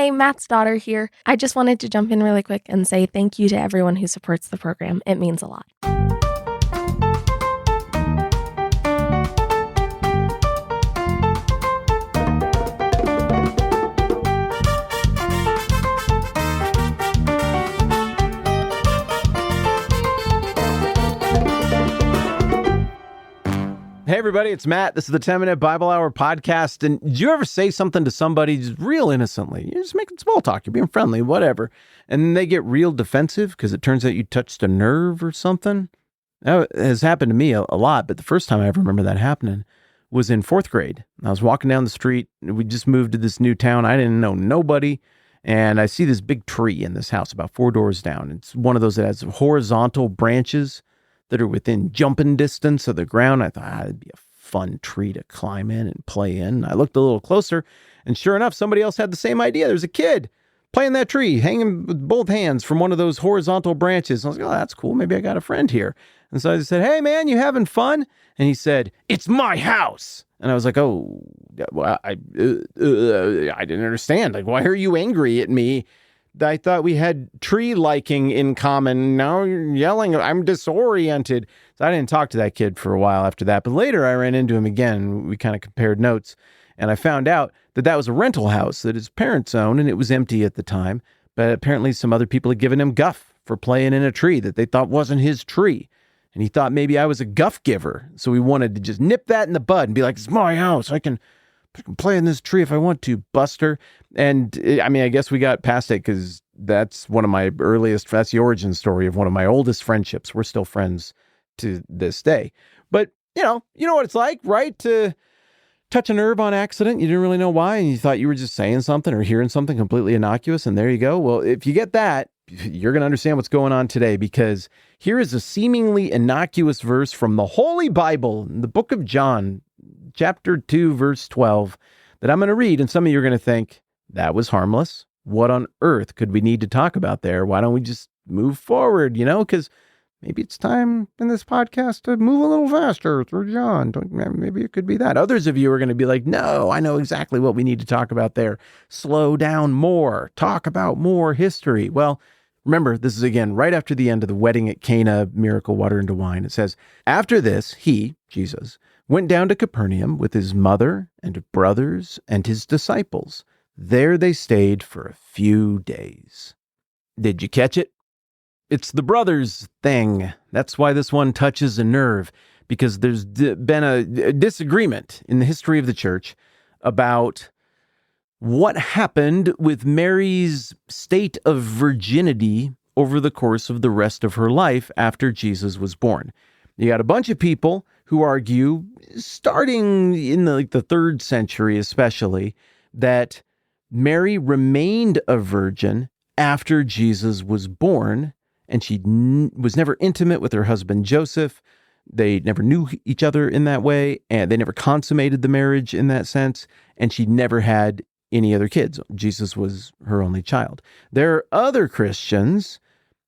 Hi, Matt's daughter here. I just wanted to jump in really quick and say thank you to everyone who supports the program. It means a lot. Hey, everybody, it's Matt. This is the 10-Minute Bible Hour podcast. And did you ever say something to somebody just real innocently? You're just making small talk. You're being friendly, whatever. And then they get real defensive because it turns out you touched a nerve or something? That has happened to me a lot, but the first time I ever remember that happening was in fourth grade. I was walking down the street. We just moved to this new town. I didn't know nobody. And I see this big tree in this house about 4 doors down. It's one of those that has horizontal branches that are within jumping distance of the ground. I thought, it'd be a fun tree to climb in and play in. I looked a little closer, and sure enough, somebody else had the same idea. There's a kid playing that tree, hanging with both hands from one of those horizontal branches. I was like, oh, that's cool. Maybe I got a friend here. And so I said, hey, man, you having fun? And he said, it's my house. And I was like, oh, well, I didn't understand. Like, why are you angry at me? I thought we had tree liking in common. Now you're yelling. I'm disoriented. So I didn't talk to that kid for a while after that. But later I ran into him again. We kind of compared notes. And I found out that that was a rental house that his parents owned, and it was empty at the time. But apparently some other people had given him guff for playing in a tree that they thought wasn't his tree. And he thought maybe I was a guff giver. So he wanted to just nip that in the bud and be like, it's my house. I can play in this tree if I want to, Buster. And I mean, I guess we got past it because that's one of my that's the origin story of one of my oldest friendships. We're still friends to this day. But, you know what it's like, right? To touch a nerve on accident. You didn't really know why. And you thought you were just saying something or hearing something completely innocuous. And there you go. Well, if you get that, you're going to understand what's going on today, because here is a seemingly innocuous verse from the Holy Bible, in the book of John, chapter 2, verse 12, that I'm going to read. And some of you are going to think, that was harmless. What on earth could we need to talk about there? Why don't we just move forward, because maybe it's time in this podcast to move a little faster through John. Maybe it could be that. Others of you are going to be like, no, I know exactly what we need to talk about there. Slow down more. Talk about more history. Well, remember, this is again right after the end of the wedding at Cana, miracle water into wine. It says, after this, he, Jesus, went down to Capernaum with his mother and brothers and his disciples. There they stayed for a few days. Did you catch it? It's the brothers thing. That's why this one touches a nerve, because there's been a disagreement in the history of the church about what happened with Mary's state of virginity over the course of the rest of her life after Jesus was born. You got a bunch of people who argue, starting in the 3rd century especially, that Mary remained a virgin after Jesus was born, and she was never intimate with her husband Joseph. They never knew each other in that way, and they never consummated the marriage in that sense, and she never had any other kids. Jesus was her only child. There are other Christians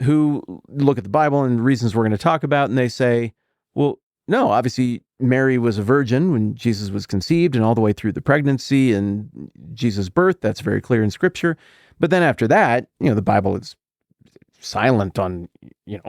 who look at the Bible and the reasons we're going to talk about, and they say, well, no, obviously Mary was a virgin when Jesus was conceived and all the way through the pregnancy and Jesus' birth. That's very clear in Scripture. But then after that, the Bible is silent on,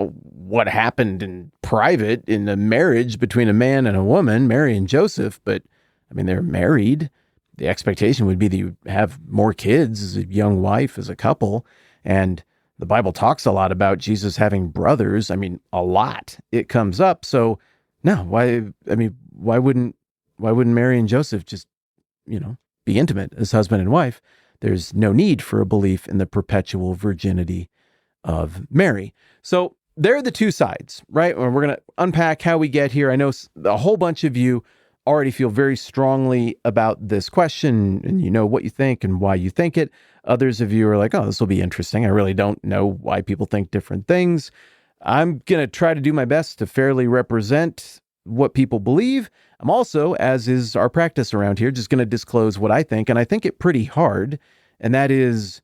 what happened in private in a marriage between a man and a woman, Mary and Joseph. But I mean, they're married. The expectation would be that you have more kids as a young wife, as a couple. And the Bible talks a lot about Jesus having brothers. I mean, a lot. It comes up. So no, why wouldn't Mary and Joseph just, be intimate as husband and wife? There's no need for a belief in the perpetual virginity of Mary. So there are the two sides, right? We're going to unpack how we get here. I know a whole bunch of you already feel very strongly about this question, and you know what you think and why you think it. Others of you are like, oh, this will be interesting. I really don't know why people think different things. I'm going to try to do my best to fairly represent what people believe. I'm also, as is our practice around here, just going to disclose what I think, and I think it pretty hard, and that is,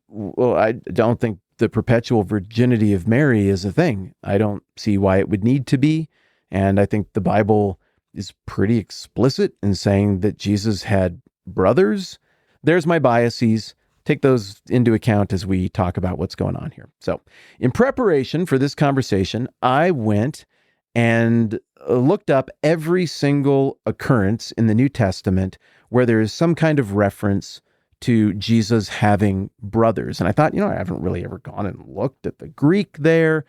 well, I don't think the perpetual virginity of Mary is a thing. I don't see why it would need to be, and I think the Bible is pretty explicit in saying that Jesus had brothers. There's my biases. take those into account as we talk about what's going on here. So in preparation for this conversation, I went and looked up every single occurrence in the New Testament where there is some kind of reference to Jesus having brothers. And I thought, I haven't really ever gone and looked at the Greek there.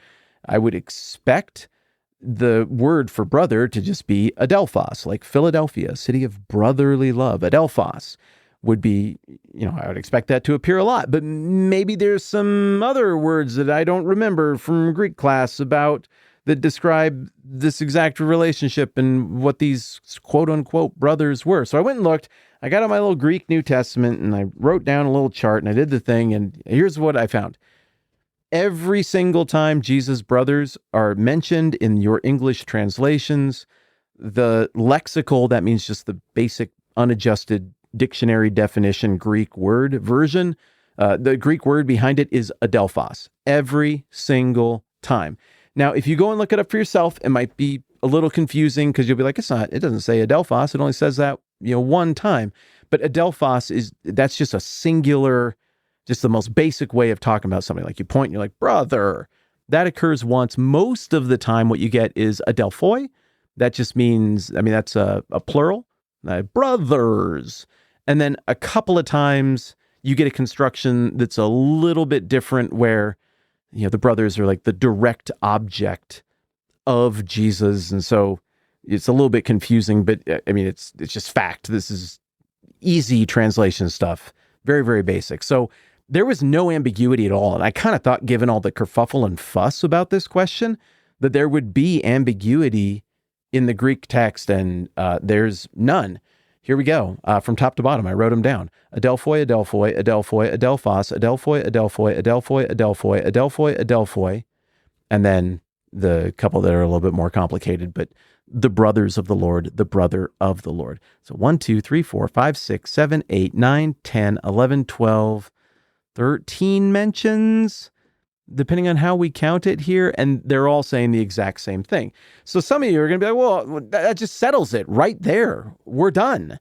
I would expect the word for brother to just be adelphos, like Philadelphia, city of brotherly love. Adelphos would be, I would expect that to appear a lot, but maybe there's some other words that I don't remember from Greek class that describe this exact relationship and what these quote unquote brothers were. So I went and looked. I got out my little Greek New Testament and I wrote down a little chart and I did the thing. And here's what I found. Every single time Jesus' brothers are mentioned in your English translations, the lexical, that means just the basic unadjusted dictionary definition Greek word version, the Greek word behind it is adelphos. Every single time. Now, if you go and look it up for yourself, it might be a little confusing because you'll be like, it doesn't say adelphos. It only says that, one time. But adelphos that's just a singular, just the most basic way of talking about something. Like you point and you're like, brother. That occurs once. Most of the time, what you get is adelphoi. That just means, that's a plural, brothers. And then a couple of times you get a construction that's a little bit different where, the brothers are like the direct object of Jesus. And so it's a little bit confusing, but it's just fact. This is easy translation stuff. Very, very basic. So there was no ambiguity at all. And I kind of thought, given all the kerfuffle and fuss about this question, that there would be ambiguity in the Greek text, and there's none. Here we go. From top to bottom, I wrote them down. Adelphoi, adelphoi, adelphoi, adelphos, adelphoi, adelphoi, adelphoi, adelphoi, adelphoi, adelphoi. And then the couple that are a little bit more complicated, but the brothers of the Lord, the brother of the Lord. So 1, 2, 3, 4, 5, 6, 7, 8, 9, 10, 11, 12, 13 mentions, depending on how we count it here, and they're all saying the exact same thing. So some of you are going to be like, well, that just settles it right there. We're done.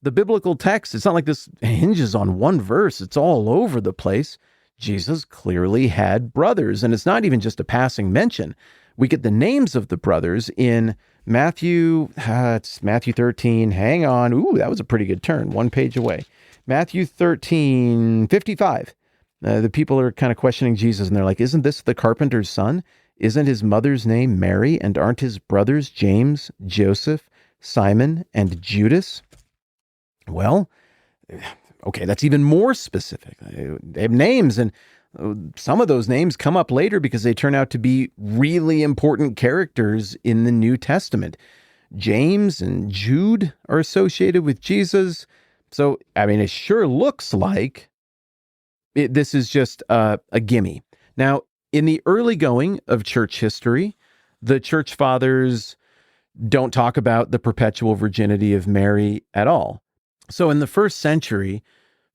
The biblical text, it's not like this hinges on one verse. It's all over the place. Jesus clearly had brothers, and it's not even just a passing mention. We get the names of the brothers in Matthew, it's Matthew 13. Hang on. Ooh, that was a pretty good turn. One page away. Matthew 13, 55. The people are kind of questioning Jesus, and they're like, isn't this the carpenter's son? Isn't his mother's name Mary? And aren't his brothers James, Joseph, Simon, and Judas? Well, okay, that's even more specific. They have names, and some of those names come up later because they turn out to be really important characters in the New Testament. James and Jude are associated with Jesus. So, it sure looks like this is just a gimme. Now, in the early going of church history, the church fathers don't talk about the perpetual virginity of Mary at all. So in the first century,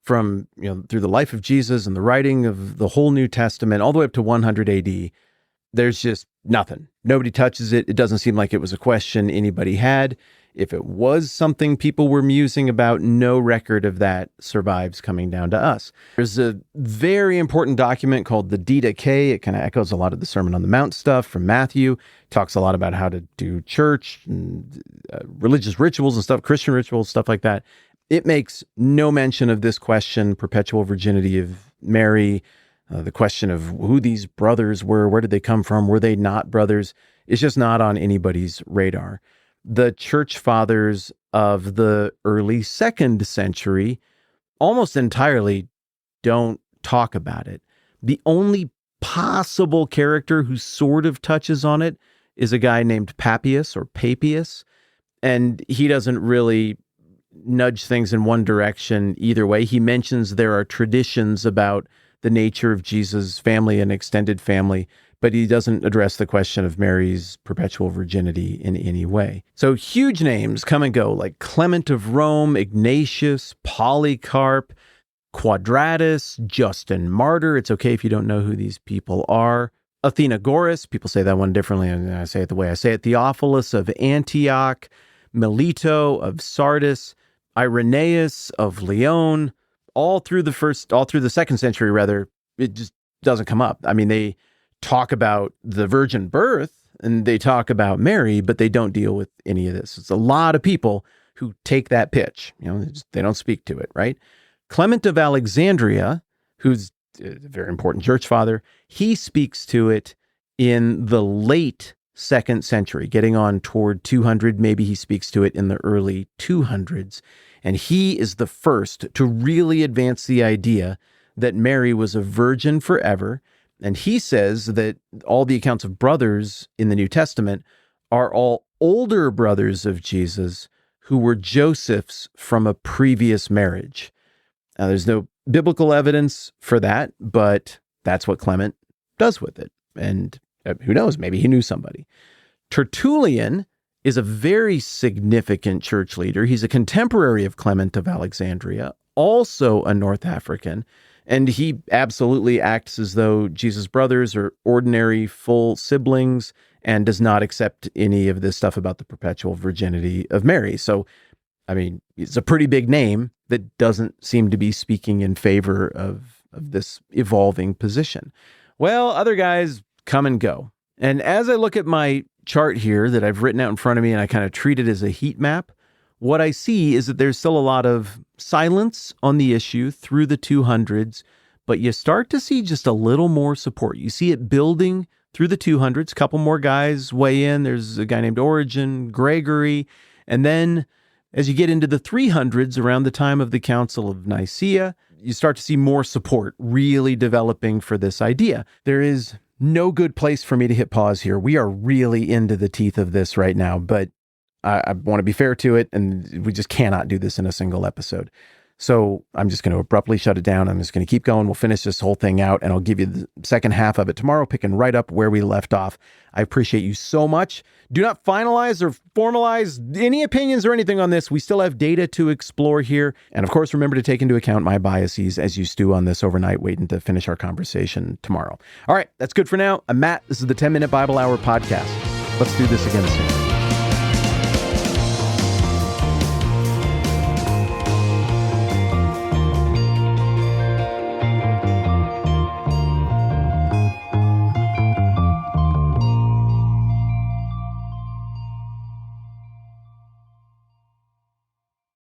from through the life of Jesus and the writing of the whole New Testament, all the way up to 100 AD, there's just nothing. Nobody touches it. It doesn't seem like it was a question anybody had. If it was something people were musing about, no record of that survives coming down to us. There's a very important document called the Didache. It kind of echoes a lot of the Sermon on the Mount stuff from Matthew. Talks a lot about how to do church and religious rituals and stuff, Christian rituals, stuff like that. It makes no mention of this question, perpetual virginity of Mary, the question of who these brothers were, where did they come from, were they not brothers? It's just not on anybody's radar. The church fathers of the early 2nd century almost entirely don't talk about it. The only possible character who sort of touches on it is a guy named Papias or Papias, and he doesn't really nudge things in one direction either way. He mentions there are traditions about the nature of Jesus' family and extended family, but he doesn't address the question of Mary's perpetual virginity in any way. So huge names come and go, like Clement of Rome, Ignatius, Polycarp, Quadratus, Justin Martyr. It's okay if you don't know who these people are. Athenagoras, people say that one differently, and I say it the way I say it. Theophilus of Antioch, Melito of Sardis, Irenaeus of Lyon. all through the second century, rather, it just doesn't come up. I mean, they talk about the virgin birth and they talk about Mary, but they don't deal with any of this. It's a lot of people who take that pitch. They don't speak to it, right? Clement of Alexandria, who's a very important church father, he speaks to it in the late second century, getting on toward 200. Maybe he speaks to it in the early 200s. And he is the first to really advance the idea that Mary was a virgin forever. And he says that all the accounts of brothers in the New Testament are all older brothers of Jesus who were Joseph's from a previous marriage. Now, there's no biblical evidence for that, but that's what Clement does with it. And who knows, maybe he knew somebody. Tertullian is a very significant church leader. He's a contemporary of Clement of Alexandria, also a North African, and he absolutely acts as though Jesus' brothers are ordinary, full siblings and does not accept any of this stuff about the perpetual virginity of Mary. So, I mean, it's a pretty big name that doesn't seem to be speaking in favor of this evolving position. Well, other guys come and go. And as I look at my chart here that I've written out in front of me and I kind of treat it as a heat map, what I see is that there's still a lot of silence on the issue through the 200s, but you start to see just a little more support. You see it building through the 200s, a couple more guys weigh in. There's a guy named Origen, Gregory, and then as you get into the 300s, around the time of the Council of Nicaea, you start to see more support really developing for this idea. There is no good place for me to hit pause here. We are really into the teeth of this right now, but I want to be fair to it, and we just cannot do this in a single episode. So I'm just going to abruptly shut it down. I'm just going to keep going. We'll finish this whole thing out, and I'll give you the second half of it tomorrow, picking right up where we left off. I appreciate you so much. Do not finalize or formalize any opinions or anything on this. We still have data to explore here. And of course, remember to take into account my biases as you stew on this overnight, waiting to finish our conversation tomorrow. All right, that's good for now. I'm Matt. This is the 10-Minute Bible Hour podcast. Let's do this again soon.